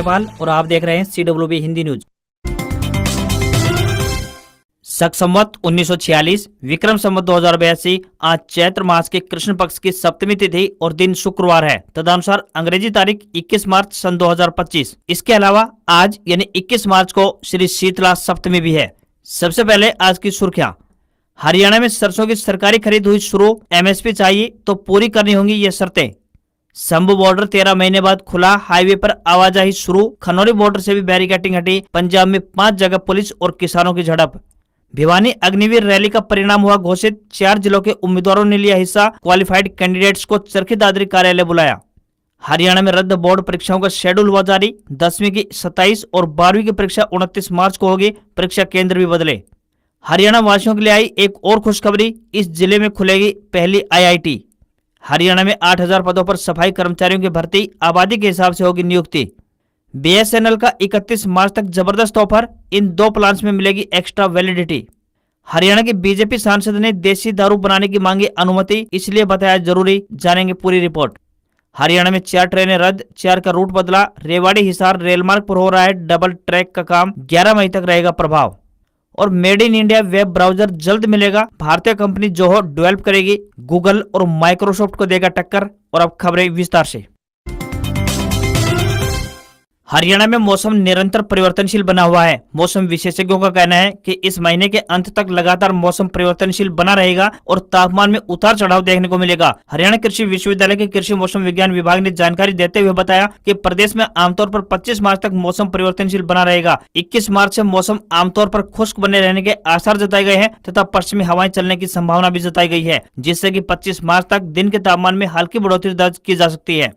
कृष्णपाल और आप देख रहे हैं CWB हिंदी न्यूज। शक संवत 1946 विक्रम संवत 2082 आज चैत्र मास के कृष्ण पक्ष की सप्तमी तिथि और दिन शुक्रवार है। तदनुसार अंग्रेजी तारीख 21 मार्च सन 2025। इसके अलावा आज यानी 21 मार्च को श्री शीतला सप्तमी भी है। सबसे पहले आज की सुर्खियां। हरियाणा में सरसों की सरकारी खरीद हुई शुरू। MSP चाहिए तो पूरी करनी होंगी ये शर्तें। शंभू बॉर्डर 13 महीने बाद खुला, हाईवे पर आवाजाही शुरू। खनौरी बॉर्डर से भी बैरिकेडिंग हटी। पंजाब में 5 जगह पुलिस और किसानों की झड़प। भिवानी अग्निवीर रैली का परिणाम हुआ घोषित। 4 जिलों के उम्मीदवारों ने लिया हिस्सा। क्वालिफाइड कैंडिडेट्स को चरखी दादरी कार्यालय बुलाया। हरियाणा में रद्द बोर्ड परीक्षाओं का शेड्यूल हुआ जारी। 10वीं की 27 और 12वीं की परीक्षा 29 मार्च को होगी। परीक्षा केंद्र भी बदले। हरियाणा वासियों के लिए आई एक और खुशखबरी। इस जिले में खुलेगी पहली IIT। हरियाणा में 8000 पदों पर सफाई कर्मचारियों की भर्ती। आबादी के हिसाब से होगी नियुक्ति। BSNL का 31 मार्च तक जबरदस्त ऑफर। इन 2 प्लान्स में मिलेगी एक्स्ट्रा वैलिडिटी। हरियाणा के बीजेपी सांसद ने देसी दारू बनाने की मांगी अनुमति, इसलिए बताया जरूरी। जानेंगे पूरी रिपोर्ट। हरियाणा में 4 ट्रेनें रद्द, 4 का रूट बदला। रेवाड़ी हिसार रेलमार्ग पर हो रहा है डबल ट्रैक का काम। 11 मई तक रहेगा प्रभाव। और made in India web browser जल्द मिलेगा। भारतीय कंपनी जोहो डेवलप करेगी। गूगल और माइक्रोसॉफ्ट को देगा टक्कर। और अब खबरें विस्तार से। हरियाणा में मौसम निरंतर परिवर्तनशील बना हुआ है। मौसम विशेषज्ञों का कहना है कि इस महीने के अंत तक लगातार मौसम परिवर्तनशील बना रहेगा और तापमान में उतार चढ़ाव देखने को मिलेगा। हरियाणा कृषि विश्वविद्यालय के कृषि मौसम विज्ञान विभाग ने जानकारी देते हुए बताया कि प्रदेश में आमतौर पर 25 मार्च तक मौसम परिवर्तनशील बना रहेगा। 21 मार्च से मौसम आमतौर पर खुश्क बने रहने के आसार जताए गए हैं तथा पश्चिमी हवाएं चलने की संभावना भी जताई गई है, जिससे कि 25 मार्च तक दिन के तापमान में हल्की बढ़ोतरी दर्ज की जा सकती है।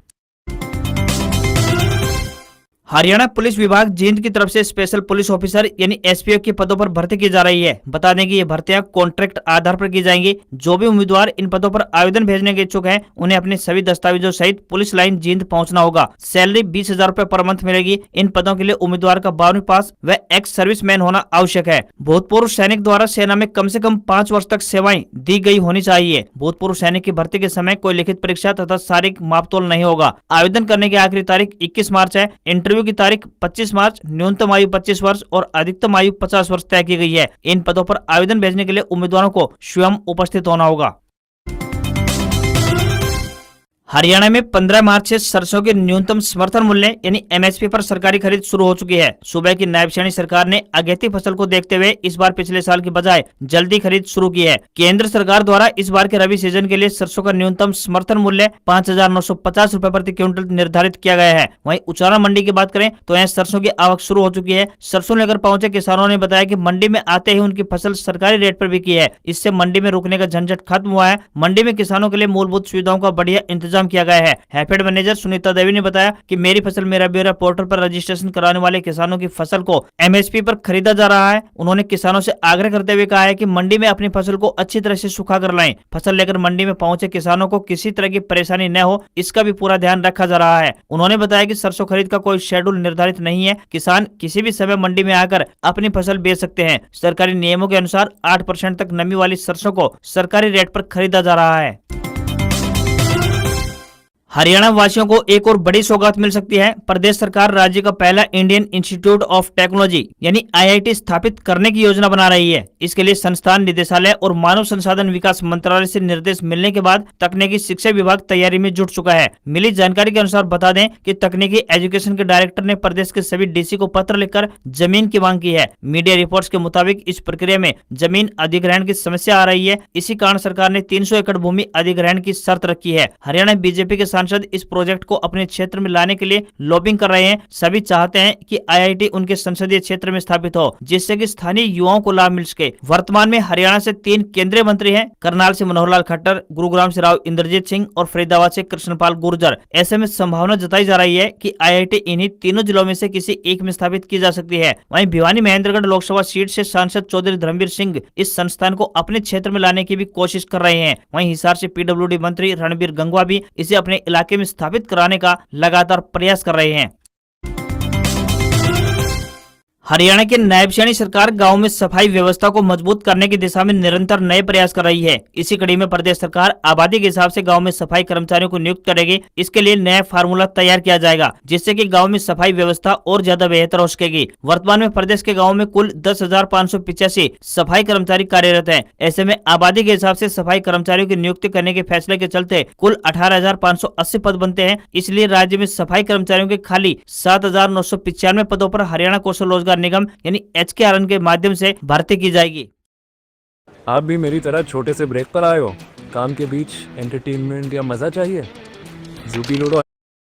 हरियाणा पुलिस विभाग जींद की तरफ से स्पेशल पुलिस ऑफिसर यानी SPO के पदों पर भर्ती की जा रही है। बता दें कि ये भर्तियां कॉन्ट्रैक्ट आधार पर की जाएंगी। जो भी उम्मीदवार इन पदों पर आवेदन भेजने के इच्छुक हैं, उन्हें अपने सभी दस्तावेजों सहित पुलिस लाइन जींद पहुंचना होगा। सैलरी 20,000 रुपए पर मंथ मिलेगी। इन पदों के लिए उम्मीदवार का 12वीं पास व एक्स सर्विसमैन होना आवश्यक है। भूतपूर्व सैनिक द्वारा सेना में कम से कम 5 वर्ष तक सेवाएं दी गई होनी चाहिए। भूतपूर्व सैनिक की भर्ती के समय कोई लिखित परीक्षा तथा शारीरिक मापतोल नहीं होगा। आवेदन करने की आखिरी तारीख 21 मार्च है। इंटरव्यू की तारीख 25 मार्च। न्यूनतम आयु 25 वर्ष और अधिकतम आयु 50 वर्ष तय की गई है। इन पदों पर आवेदन भेजने के लिए उम्मीदवारों को स्वयं उपस्थित होना होगा। हरियाणा में 15 मार्च से सरसों के न्यूनतम समर्थन मूल्य यानी MSP पर सरकारी खरीद शुरू हो चुकी है। सूबे की नायब श्रेणी सरकार ने अगेती फसल को देखते हुए इस बार पिछले साल की बजाय जल्दी खरीद शुरू की है। केंद्र सरकार द्वारा इस बार के रबी सीजन के लिए सरसों का न्यूनतम समर्थन मूल्य 5,950 रुपए प्रति क्विंटल निर्धारित किया गया है। वहीं उचाना मंडी की बात करें तो यहाँ सरसों की आवक शुरू हो चुकी है। सरसों लेकर पहुंचे किसानों ने बताया कि मंडी में आते ही उनकी फसल सरकारी रेट पर बिकी है। इससे मंडी में रुकने का झंझट खत्म हुआ है। मंडी में किसानों के लिए मूलभूत सुविधाओं का बढ़िया इंतजाम किया गया है। हैफेड मैनेजर सुनीता देवी ने बताया कि मेरी फसल मेरा ब्यौरा पोर्टल पर रजिस्ट्रेशन कराने वाले किसानों की फसल को MSP पर खरीदा जा रहा है। उन्होंने किसानों से आग्रह करते हुए कहा है कि मंडी में अपनी फसल को अच्छी तरह से सुखा कर लाएं। फसल लेकर मंडी में पहुंचे किसानों को किसी तरह की परेशानी न हो, इसका भी पूरा ध्यान रखा जा रहा है। उन्होंने बताया कि सरसों खरीद का कोई शेड्यूल निर्धारित नहीं है। किसान किसी भी समय मंडी में आकर अपनी फसल बेच सकते हैं। सरकारी नियमों के अनुसार 8% तक नमी वाली सरसों को सरकारी रेट पर खरीदा जा रहा है। हरियाणा वासियों को एक और बड़ी सौगात मिल सकती है। प्रदेश सरकार राज्य का पहला इंडियन इंस्टीट्यूट ऑफ टेक्नोलॉजी यानी IIT स्थापित करने की योजना बना रही है। इसके लिए संस्थान निदेशालय और मानव संसाधन विकास मंत्रालय से निर्देश मिलने के बाद तकनीकी शिक्षा विभाग तैयारी में जुट चुका है। मिली जानकारी के अनुसार बता दें कि तकनीकी एजुकेशन के डायरेक्टर ने प्रदेश के सभी DC को पत्र लिखकर जमीन की मांग की है। मीडिया रिपोर्ट्स के मुताबिक इस प्रक्रिया में जमीन अधिग्रहण की समस्या आ रही है। इसी कारण सरकार ने 300 एकड़ भूमि अधिग्रहण की शर्त रखी है। हरियाणा बीजेपी के सांसद इस प्रोजेक्ट को अपने क्षेत्र में लाने के लिए लॉबिंग कर रहे हैं। सभी चाहते हैं कि IIT उनके संसदीय क्षेत्र में स्थापित हो, जिससे कि स्थानीय युवाओं को लाभ मिल सके। वर्तमान में हरियाणा से 3 केंद्रीय मंत्री हैं। करनाल से मनोहर लाल खट्टर, गुरुग्राम से राव इंद्रजीत सिंह और फरीदाबाद से कृष्णपाल गुर्जर। ऐसे में संभावना जताई जा रही है कि IIT इन्हीं तीनों जिलों में से किसी एक में स्थापित की जा सकती है। वहीं भिवानी महेंद्रगढ़ लोकसभा सीट से सांसद चौधरी धर्मवीर सिंह इस संस्थान को अपने क्षेत्र में लाने की भी कोशिश कर रहे हैं। वहीं हिसार से PWD मंत्री रणबीर गंगवा भी इसे अपने इलाके में स्थापित कराने का लगातार प्रयास कर रहे हैं। हरियाणा की नायब सैनी सरकार गांव में सफाई व्यवस्था को मजबूत करने की दिशा में निरंतर नए प्रयास कर रही है। इसी कड़ी में प्रदेश सरकार आबादी के हिसाब से गांव में सफाई कर्मचारियों को नियुक्त करेगी। इसके लिए नया फार्मूला तैयार किया जाएगा, जिससे कि गांव में सफाई व्यवस्था और ज्यादा बेहतर हो सकेगी। वर्तमान में प्रदेश के गाँव में कुल 10,585 सफाई कर्मचारी कार्यरत है। ऐसे में आबादी के हिसाब से सफाई कर्मचारियों की नियुक्ति करने के फैसले के चलते कुल 18,580 पद बनते हैं। इसलिए राज्य में सफाई कर्मचारियों के खाली 7,995 पदों पर हरियाणा कौशल रोजगार निगम यानी HKRN के माध्यम से भर्ती की जाएगी। आप भी मेरी तरह छोटे से ब्रेक पर आए हो? काम के बीच एंटरटेनमेंट या मजा चाहिए? जूपी लूडो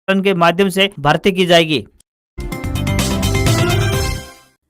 के माध्यम से भर्ती की जाएगी।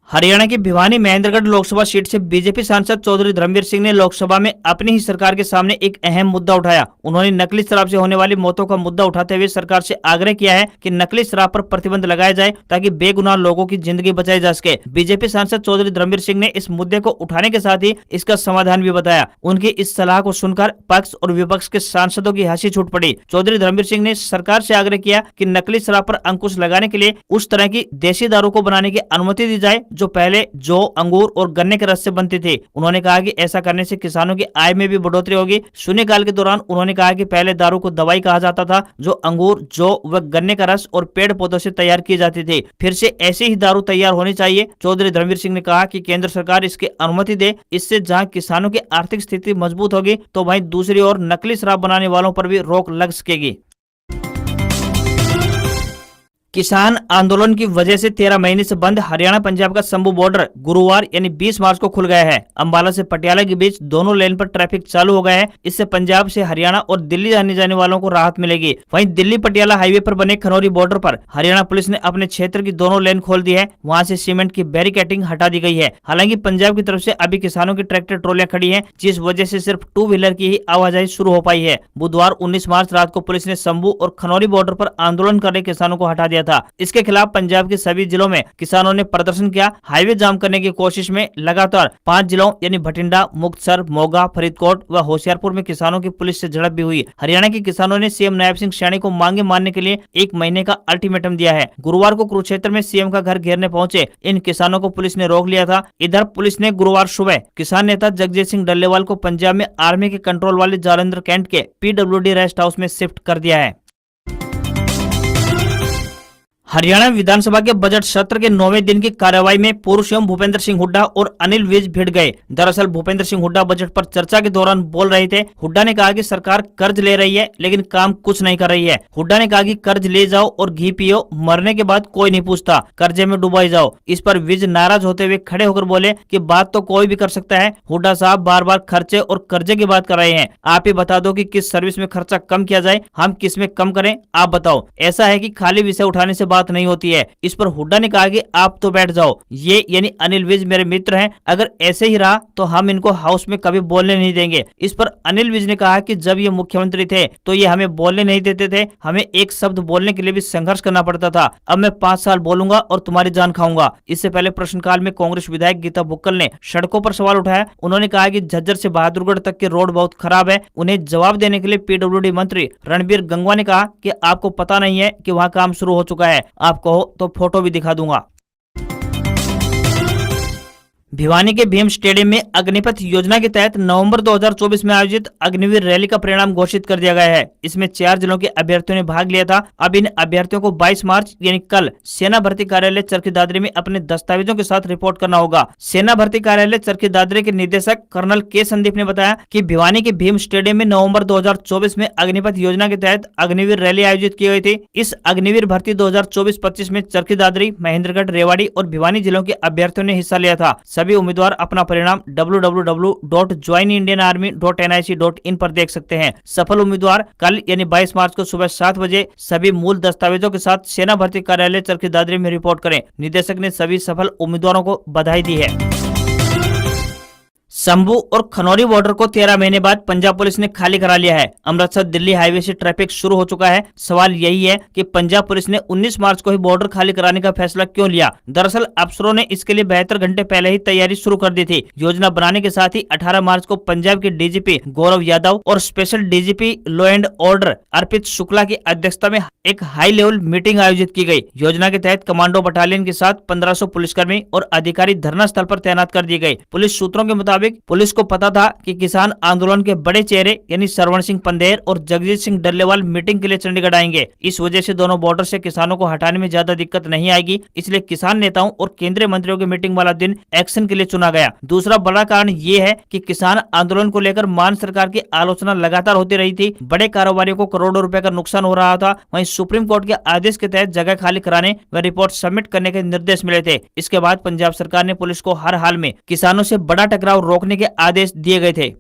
हरियाणा की भिवानी महेंद्रगढ़ लोकसभा सीट से बीजेपी सांसद चौधरी धर्मवीर सिंह ने लोकसभा में अपनी ही सरकार के सामने एक अहम मुद्दा उठाया। उन्होंने नकली शराब से होने वाली मौतों का मुद्दा उठाते हुए सरकार से आग्रह किया है कि नकली शराब पर प्रतिबंध लगाया जाए ताकि बेगुनाह लोगों की जिंदगी बचाई जा सके। बीजेपी सांसद चौधरी धर्मवीर सिंह ने इस मुद्दे को उठाने के साथ ही इसका समाधान भी बताया। उनकी इस सलाह को सुनकर पक्ष और विपक्ष के सांसदों की हंसी छूट पड़ी। चौधरी धर्मवीर सिंह ने सरकार से आग्रह किया कि नकली शराब पर अंकुश लगाने के लिए उस तरह की देसी दारू को बनाने की अनुमति दी जाए जो पहले जौ, अंगूर और गन्ने के रस से बनती थी। उन्होंने कहा कि ऐसा करने से किसानों की आय में भी बढ़ोतरी होगी। शून्यकाल के दौरान उन्होंने कहा कि पहले दारू को दवाई कहा जाता था जो अंगूर, जौ व गन्ने का रस और पेड़ पौधों से तैयार की जाती थी। फिर से ऐसी ही दारू तैयार होनी चाहिए। चौधरी धर्मवीर सिंह ने कहा कि केंद्र सरकार इसकी अनुमति दे। इससे जहां किसानों की आर्थिक स्थिति मजबूत होगी तो वहीं दूसरी ओर नकली शराब बनाने वालों पर भी रोक लग सकेगी। किसान आंदोलन की वजह से 13 महीने से बंद हरियाणा पंजाब का शंभू बॉर्डर गुरुवार यानी 20 मार्च को खुल गया है। अंबाला से पटियाला के बीच दोनों लेन पर ट्रैफिक चालू हो गया है। इससे पंजाब से हरियाणा और दिल्ली आने जाने वालों को राहत मिलेगी। वहीं दिल्ली पटियाला हाईवे पर बने खनौरी बॉर्डर पर हरियाणा पुलिस ने अपने क्षेत्र की दोनों लेन खोल दी है। वहां से सीमेंट की बैरिकेडिंग हटा दी गई है। हालांकि पंजाब की तरफ से अभी किसानों की ट्रैक्टर ट्रॉलियां खड़ी है, जिस वजह से सिर्फ 2 व्हीलर की ही आवाजाही शुरू हो पाई है। बुधवार 19 मार्च रात को पुलिस ने शंभू और खनौरी बॉर्डर पर आंदोलन कर रहे किसानों को हटा दिया था। इसके खिलाफ पंजाब के सभी जिलों में किसानों ने प्रदर्शन किया। हाईवे जाम करने की कोशिश में लगातार 5 जिलों यानी भटिंडा, मुक्तसर, मोगा, फरीदकोट व होशियारपुर में किसानों की पुलिस से झड़प भी हुई। हरियाणा के किसानों ने सीएम नायब सिंह सैनी को मांगे मानने के लिए 1 महीने का अल्टीमेटम दिया है। गुरुवार को कुरुक्षेत्र में सीएम का घर घेरने पहुंचे इन किसानों को पुलिस ने रोक लिया था। इधर पुलिस ने गुरुवार सुबह किसान नेता जगजीत सिंह डल्लेवाल को पंजाब में आर्मी के कंट्रोल वाले जालंधर कैंट के PWD रेस्ट हाउस में शिफ्ट कर दिया है। हरियाणा विधानसभा के बजट सत्र के 9वें दिन की कार्यवाही में पूर्व सीएम भूपेंद्र सिंह हुड्डा और अनिल विज भिड़ गए। दरअसल भूपेंद्र सिंह हुड्डा बजट पर चर्चा के दौरान बोल रहे थे। हुड्डा ने कहा कि सरकार कर्ज ले रही है लेकिन काम कुछ नहीं कर रही है। हुड्डा ने कहा कि कर्ज ले जाओ और घी पियो, मरने के बाद कोई नहीं पूछता, कर्जे में डुबाई जाओ। इस पर विज नाराज होते हुए खड़े होकर बोले कि बात तो कोई भी कर सकता है। हुड्डा साहब बार बार खर्चे और कर्जे की बात कर रहे हैं। आप ही बता दो कि किस सर्विस में खर्चा कम किया जाए, हम किस में कम करें, आप बताओ। ऐसा है कि खाली विषय उठाने से बात नहीं होती है। इस पर हुड्डा ने कहा कि आप तो बैठ जाओ। ये यानी अनिल विज मेरे मित्र हैं, अगर ऐसे ही रहा तो हम इनको हाउस में कभी बोलने नहीं देंगे। इस पर अनिल विज ने कहा कि जब ये मुख्यमंत्री थे तो ये हमें बोलने नहीं देते थे, हमें एक शब्द बोलने के लिए भी संघर्ष करना पड़ता था। अब मैं 5 साल बोलूंगा और तुम्हारी जान खाऊंगा। इससे पहले प्रश्नकाल में कांग्रेस विधायक गीता बुक्कल ने सड़कों पर सवाल उठाया। उन्होंने कहा कि झज्जर से बहादुरगढ़ तक के रोड बहुत खराब है। उन्हें जवाब देने के लिए PWD मंत्री रणबीर गंगवा ने कहा कि आपको पता नहीं है कि वहाँ काम शुरू हो चुका है, आप कहो तो फोटो भी दिखा दूंगा। भिवानी के भीम स्टेडियम में अग्निपथ योजना के तहत नवंबर 2024 में आयोजित अग्निवीर रैली का परिणाम घोषित कर दिया गया है। इसमें 4 जिलों के अभ्यर्थियों ने भाग लिया था। अब इन अभ्यर्थियों को 22 मार्च यानी कल सेना भर्ती कार्यालय चरखी दादरी में अपने दस्तावेजों के साथ रिपोर्ट करना होगा। सेना भर्ती कार्यालय चरखी दादरी के निदेशक कर्नल के संदीप ने बताया कि भिवानी के भीम स्टेडियम में नवम्बर 2024 में अग्निपथ योजना के तहत अग्निवीर रैली आयोजित की गई थी। इस अग्निवीर भर्ती 2024-25 में चरखी दादरी, महेंद्रगढ़, रेवाड़ी और भिवानी जिलों के अभ्यर्थियों ने हिस्सा लिया था। सभी उम्मीदवार अपना परिणाम www.joinindianarmy.nic.in पर देख सकते हैं। सफल उम्मीदवार कल यानी 22 मार्च को सुबह 7 बजे सभी मूल दस्तावेजों के साथ सेना भर्ती कार्यालय चरखी दादरी में रिपोर्ट करें। निदेशक ने सभी सफल उम्मीदवारों को बधाई दी है। शंभू और खनौरी बॉर्डर को 13 महीने बाद पंजाब पुलिस ने खाली करा लिया है। अमृतसर दिल्ली हाईवे से ट्रैफिक शुरू हो चुका है। सवाल यही है कि पंजाब पुलिस ने 19 मार्च को ही बॉर्डर खाली कराने का फैसला क्यों लिया। दरअसल अफसरों ने इसके लिए 72 घंटे पहले ही तैयारी शुरू कर दी थी। योजना बनाने के साथ ही 18 मार्च को पंजाब के डीजीपी गौरव यादव और special DGP law and order Arpit Shukla की अध्यक्षता में एक हाई लेवल मीटिंग आयोजित की गई। योजना के तहत कमांडो बटालियन के साथ 1500 पुलिसकर्मी और अधिकारी धरना स्थल पर तैनात कर दिए गए। पुलिस सूत्रों के मुताबिक पुलिस को पता था कि किसान आंदोलन के बड़े चेहरे यानी सरवण सिंह पंदेर और जगजीत सिंह डल्लेवाल मीटिंग के लिए चंडीगढ़ आएंगे। इस वजह से दोनों बॉर्डर से किसानों को हटाने में ज्यादा दिक्कत नहीं आएगी, इसलिए किसान नेताओं और केंद्रीय मंत्रियों की मीटिंग वाला दिन एक्शन के लिए चुना गया। दूसरा बड़ा कारण ये है कि किसान आंदोलन को लेकर मान सरकार की आलोचना लगातार होती रही थी। बड़े कारोबारियों को करोड़ों रुपए का नुकसान हो रहा था। वहीं सुप्रीम कोर्ट के आदेश के तहत जगह खाली कराने व रिपोर्ट सबमिट करने के निर्देश मिले थे। इसके बाद पंजाब सरकार ने पुलिस को हर हाल में किसानों से बड़ा टकराव रोकने के आदेश दिए गए थे।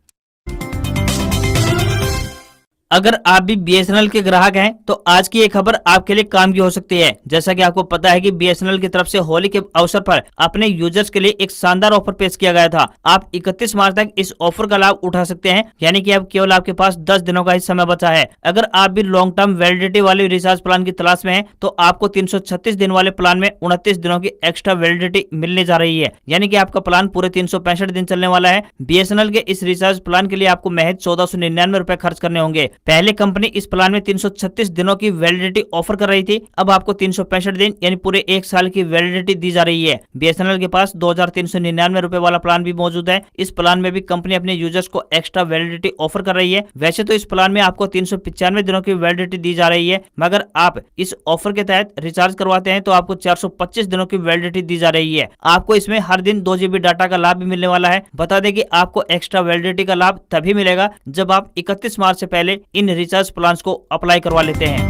अगर आप भी बीएसएनएल के ग्राहक हैं तो आज की ये खबर आपके लिए काम की हो सकती है। जैसा कि आपको पता है कि बीएसएनएल की तरफ से होली के अवसर पर अपने यूजर्स के लिए एक शानदार ऑफर पेश किया गया था। आप 31 मार्च तक इस ऑफर का लाभ उठा सकते हैं, यानी कि अब केवल आपके पास 10 दिनों का ही समय बचा है। अगर आप भी लॉन्ग टर्म वैलिडिटी वाले रिचार्ज प्लान की तलाश में हैं तो आपको 336 दिन वाले प्लान में 29 दिनों की एक्स्ट्रा वैलिडिटी मिलने जा रही है, यानी कि आपका प्लान पूरे 365 दिन चलने वाला है। बीएसएनएल के इस रिचार्ज प्लान के लिए आपको महज 1499 रुपए खर्च करने होंगे। पहले कंपनी इस प्लान में 336 दिनों की वैलिडिटी ऑफर कर रही थी, अब आपको 365 दिन यानी पूरे 1 साल की वैलिडिटी दी जा रही है। बीएसएनएल के पास 2399 रुपए वाला प्लान भी मौजूद है। इस प्लान में भी कंपनी अपने यूजर्स को एक्स्ट्रा वैलिडिटी ऑफर कर रही है। वैसे तो इस प्लान में आपको 395 दिनों की वैलिडिटी दी जा रही है, मगर आप इस ऑफर के तहत रिचार्ज करवाते हैं तो आपको 425 दिनों की वैलिडिटी दी जा रही है। आपको इसमें हर दिन 2 GB डाटा का लाभ भी मिलने वाला है। बता दें कि आपको एक्स्ट्रा वैलिडिटी का लाभ तभी मिलेगा जब आप 31 मार्च से पहले इन रिचार्ज प्लान्स को अप्लाई करवा लेते हैं।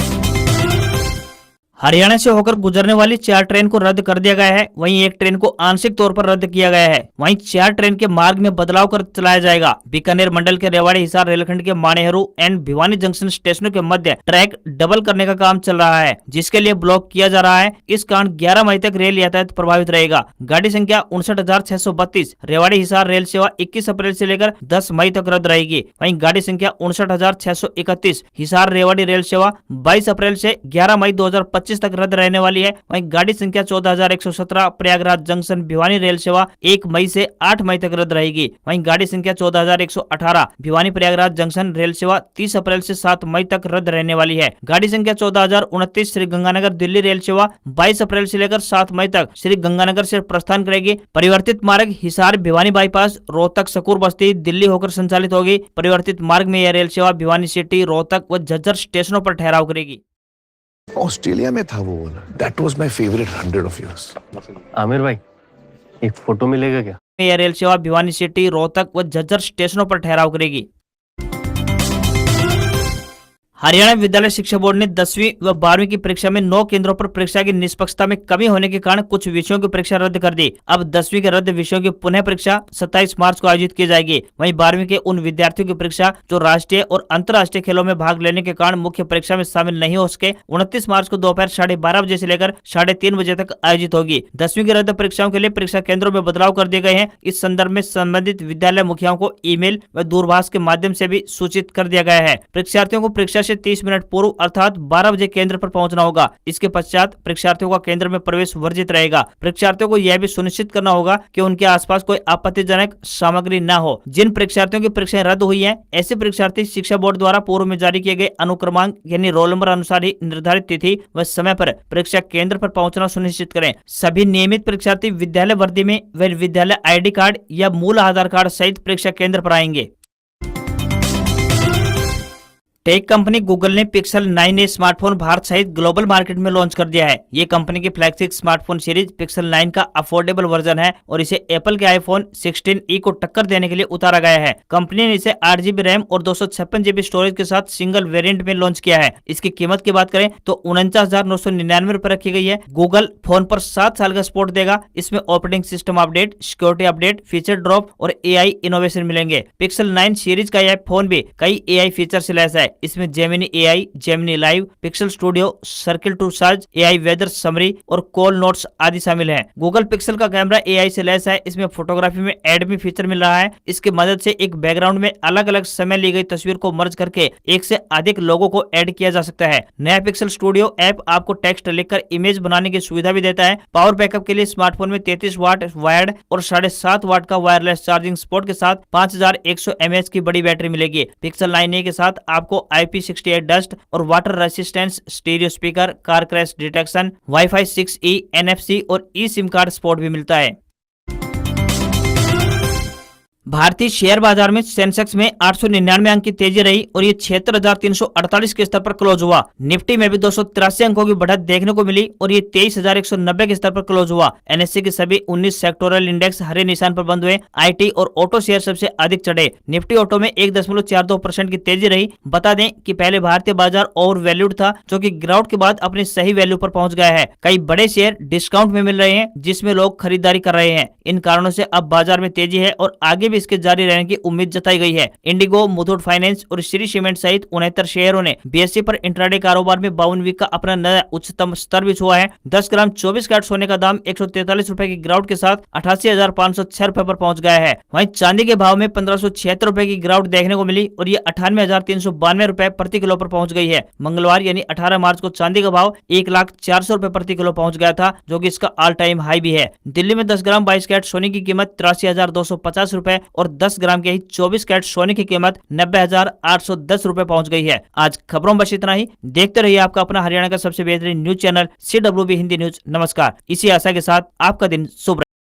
हरियाणा से होकर गुजरने वाली 4 ट्रेन को रद्द कर दिया गया है। वहीं एक ट्रेन को आंशिक तौर पर रद्द किया गया है। वहीं 4 ट्रेन के मार्ग में बदलाव कर चलाया जाएगा। बीकानेर मंडल के रेवाड़ी हिसार रेलखंड के मानेहरू एंड भिवानी जंक्शन स्टेशनों के मध्य ट्रैक डबल करने का काम चल रहा है, जिसके लिए ब्लॉक किया जा रहा है। इस कारण 11 मई तक रेल यातायात प्रभावित रहेगा। गाड़ी संख्या 59,632 रेवाड़ी हिसार रेल सेवा 21 अप्रैल से लेकर 10 मई तक रद्द रहेगी। वहीं गाड़ी संख्या 59,631 हिसार रेवाड़ी रेल सेवा 22 अप्रैल से 11 मई 2025 तक रद्द रहने वाली है। वहीं गाड़ी संख्या 14,117 प्रयागराज जंक्शन भिवानी रेल सेवा 1 मई से 8 मई तक रद्द रहेगी। वहीं गाड़ी संख्या 14,118 भिवानी प्रयागराज जंक्शन रेल सेवा 30 अप्रैल से 7 मई तक रद्द रहने वाली है। गाड़ी संख्या 14,029 श्री गंगानगर दिल्ली रेल सेवा 22 अप्रैल से लेकर 7 मई तक श्री गंगानगर से प्रस्थान करेगी। परिवर्तित मार्ग हिसार भिवानी बाईपास रोहतक सकूर बस्ती दिल्ली होकर संचालित होगी। परिवर्तित मार्ग में यह रेल सेवा भिवानी सिटी रोहतक व झज्जर स्टेशनों पर ठहराव करेगी। ऑस्ट्रेलिया में था वो वाला, that was my favourite 100 of yours. Aamir भाई एक फोटो मिलेगा क्या? यह रेल सेवा भिवानी सिटी रोहतक व झज्जर स्टेशनों पर ठहराव करेगी। हरियाणा विद्यालय शिक्षा बोर्ड ने 10वीं व 12वीं की परीक्षा में 9 केंद्रों पर परीक्षा की निष्पक्षता में कमी होने के कारण कुछ विषयों की परीक्षा रद्द कर दी। अब 10वीं के रद्द विषयों की पुनः परीक्षा 27 मार्च को आयोजित की जाएगी। वहीं 12वीं के उन विद्यार्थियों की परीक्षा जो राष्ट्रीय और अंतर्राष्ट्रीय खेलों में भाग लेने के कारण मुख्य परीक्षा में शामिल नहीं हो सके 29 मार्च को दोपहर 12:30 बजे से लेकर 3:30 बजे तक आयोजित होगी। 10वीं की रद्द परीक्षाओं के लिए परीक्षा केंद्रों में बदलाव कर दिए गए हैं। इस संदर्भ में संबंधित विद्यालय मुखियाओं को ईमेल व दूरभाष के माध्यम से भी सूचित कर दिया गया है। परीक्षार्थियों को परीक्षा से 30 मिनट पूर्व अर्थात 12 बजे केंद्र पर पहुंचना होगा। इसके पश्चात परीक्षार्थियों का केंद्र में प्रवेश वर्जित रहेगा। परीक्षार्थियों को यह भी सुनिश्चित करना होगा कि उनके आसपास कोई आपत्तिजनक सामग्री न हो। जिन परीक्षार्थियों की परीक्षाएं रद्द हुई हैं, ऐसे परीक्षार्थी शिक्षा बोर्ड द्वारा पूर्व में जारी किए गए अनुक्रमांक यानी रोल नंबर अनुसार ही निर्धारित तिथि व समय पर परीक्षा केंद्र पर पहुंचना सुनिश्चित करें। सभी नियमित परीक्षार्थी विद्यालय वर्दी में व विद्यालय ID कार्ड या मूल आधार कार्ड सहित परीक्षा केंद्र पर आएंगे। टेक कंपनी गूगल ने पिक्सल 9a स्मार्टफोन भारत सहित ग्लोबल मार्केट में लॉन्च कर दिया है। ये कंपनी की फ्लैगशिप स्मार्टफोन सीरीज पिक्सल 9 का अफोर्डेबल वर्जन है और इसे एप्पल के आईफोन 16e को टक्कर देने के लिए उतारा गया है। कंपनी ने इसे 8GB रैम और 256 GB स्टोरेज के साथ सिंगल वेरिएंट में लॉन्च किया है। इसकी कीमत की बात करें तो 49,999 रुपए रखी गई है। गूगल फोन पर 7 साल का सपोर्ट देगा। इसमें operating system update, security update, feature drop और AI इनोवेशन मिलेंगे। पिक्सल 9 सीरीज का यह फोन भी कई AI फीचर से लैस है। इसमें Gemini AI, Gemini live, Pixel studio, circle to search, AI weather summary और कॉल नोट्स आदि शामिल हैं। गूगल पिक्सल का कैमरा AI से लैस है। इसमें फोटोग्राफी में एडमी फीचर मिल रहा है। इसकी मदद से एक बैकग्राउंड में अलग अलग समय ली गई तस्वीर को मर्ज करके एक से अधिक लोगों को ऐड किया जा सकता है। नया पिक्सल स्टूडियो ऐप आपको टेक्स्ट लिखकर इमेज बनाने की सुविधा भी देता है। पावर बैकअप के लिए स्मार्टफोन में 33 वाट वायर्ड और 7.5 वाट का वायरलेस चार्जिंग सपोर्ट के साथ 5100 mAh की बड़ी बैटरी मिलेगी। पिक्सल 9a के साथ आपको IP68 डस्ट और water resistance stereo speaker, car crash detection, wifi 6E, NFC और ई सिम कार्ड सपोर्ट भी मिलता है। भारतीय शेयर बाजार में सेंसेक्स में 899 अंक की तेजी रही और ये 76,348 के स्तर पर क्लोज हुआ। निफ्टी में भी 283 अंकों की बढ़त देखने को मिली और ये 23,190 के स्तर पर क्लोज हुआ। NSE के सभी 19 सेक्टोरल इंडेक्स हरे निशान पर बंद हुए। IT और ऑटो शेयर सबसे अधिक चढ़े। निफ्टी ऑटो में 1.42% की तेजी रही। बता दें कि पहले भारतीय बाजार ओवर वैल्यूड था, जो कि गिरावट के बाद अपने सही वैल्यू पर पहुंच गया है। कई बड़े शेयर डिस्काउंट में मिल रहे हैं, जिसमें लोग खरीदारी कर रहे हैं। इन कारणों से अब बाजार में तेजी है और आगे भी इसके जारी रहने की उम्मीद जताई गई है। इंडिगो, मुथूट फाइनेंस और श्री सीमेंट सहित 69 शेयरों ने BSE पर इंट्राडे कारोबार में 52 वीक का अपना नया उच्चतम स्तर भी छुआ है। 10 ग्राम 24 कैरेट सोने का दाम 143 रुपए की गिरावट के साथ 88,506 रुपए पर पहुंच गया है। वहीं चांदी के भाव में 1576 रुपए की गिरावट देखने को मिली और ये 98,392 रुपए प्रति किलो पर पहुंच गई है। मंगलवार यानी 18 मार्च को चांदी का भाव 1,04,000 रुपए प्रति किलो पहुंच गया था, जो कि इसका ऑल टाइम हाई भी है। दिल्ली में 10 ग्राम 22 कैरेट सोने की कीमत 83,250 रुपए और 10 ग्राम के ही 24 कैरेट सोने की कीमत 90,810 रुपए पहुंच गई है। आज खबरों में बस इतना ही। देखते रहिए आपका अपना हरियाणा का सबसे बेहतरीन news channel CWB Hindi news. नमस्कार। इसी आशा के साथ आपका दिन शुभ रहे।